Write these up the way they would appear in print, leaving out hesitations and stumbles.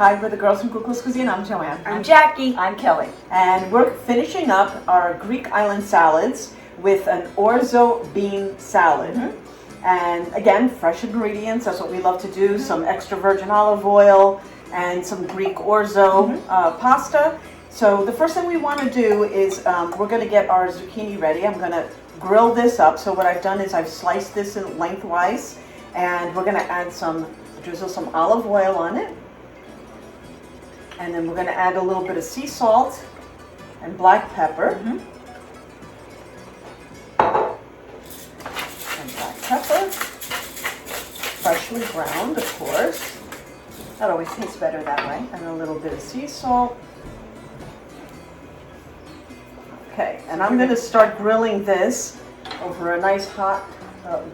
Hi, we're the girls from Kouzina. I'm Joanne. I'm Jackie. I'm Kelly. And we're finishing up our Greek island salads with an Orzo-Bean Salad. And again, fresh ingredients, that's what we love to do. Some extra virgin olive oil and some Greek Orzo pasta. So the first thing we want to do is we're going to get our zucchini ready. I'm going to grill this up. So what I've done is I've sliced this in lengthwise, and we're going to add drizzle some olive oil on it. And then we're going to add a little bit of sea salt and black pepper. And black pepper, freshly ground, of course. That always tastes better that way. And a little bit of sea salt. Okay, and I'm going to start grilling this over a nice hot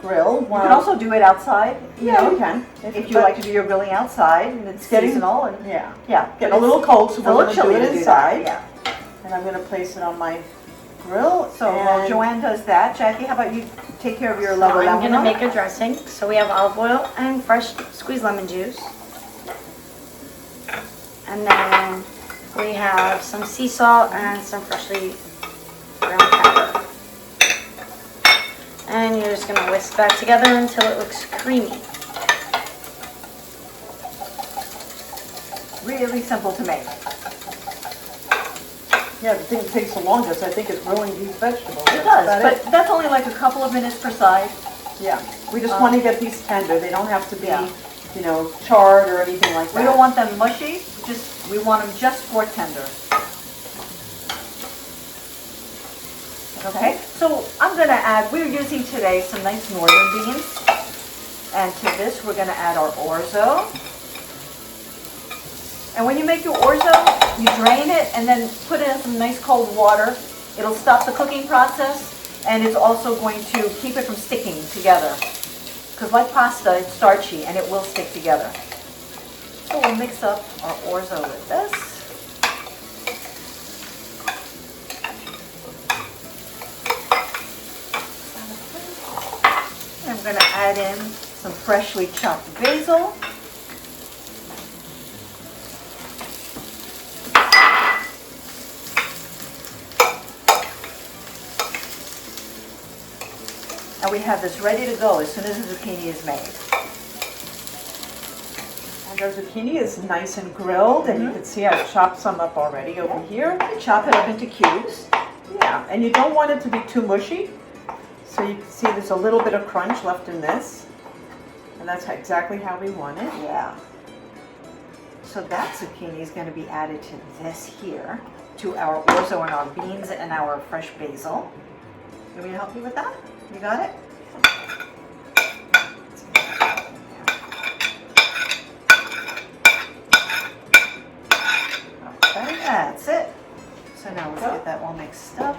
grill. You can also do it outside. Yeah, you can. If you like to do your grilling outside and it's seasonal. And, yeah. Getting a little cold, so we're going to do it inside. Yeah. And I'm going to place it on my grill. So while Joanne does that, Jackie, how about you take care of your ladolemono? I'm going to make a dressing. So we have olive oil and fresh squeezed lemon juice. And then we have some sea salt and some freshly ground pepper. And you're just going to whisk that together until it looks creamy. Really simple to make. Yeah, the thing that takes the longest, I think, is grilling these vegetables. It does, but that's only like a couple of minutes per side. Yeah, we just want to get these tender. They don't have to be, you know, charred or anything like that. We don't want them mushy. We want them just for tender. Okay, so I'm going to add, we're using today some nice northern beans. And to this, we're going to add our orzo. And when you make your orzo, you drain it and then put it in some nice cold water. It'll stop the cooking process, and it's also going to keep it from sticking together. Because like pasta, it's starchy and it will stick together. So we'll mix up our orzo with this. And I'm going to add in some freshly chopped basil. And we have this ready to go as soon as the zucchini is made. And our zucchini is nice and grilled, and you can see I've chopped some up already over here. You chop it up into cubes. Yeah, and you don't want it to be too mushy. So you can see there's a little bit of crunch left in this. And that's exactly how we want it. Yeah. So that zucchini is going to be added to this here, to our orzo and our beans and our fresh basil. You want me to help you with that? You got it? Okay, that's it. So now let's get that all mixed up.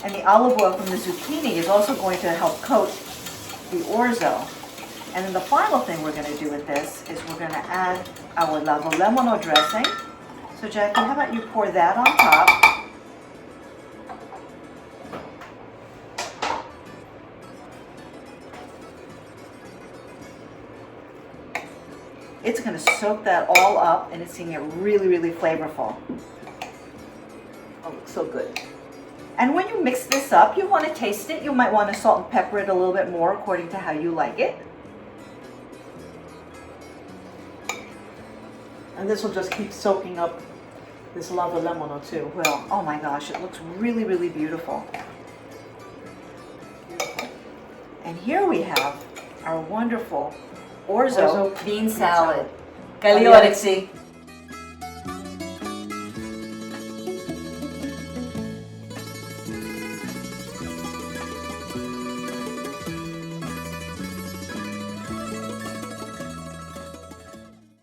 And the olive oil from the zucchini is also going to help coat the orzo. And then the final thing we're going to do with this is we're going to add our ladolemono dressing. So Jackie, how about you pour that on top? It's going to soak that all up, and it's going to get really, really flavorful. Oh, looks so good. And when you mix this up, you want to taste it. You might want to salt and pepper it a little bit more according to how you like it. And this will just keep soaking up this ladolemono too. Well, oh my gosh, it looks really, really beautiful. And here we have our wonderful Orzo-Bean Salad. Καλή όρεξη.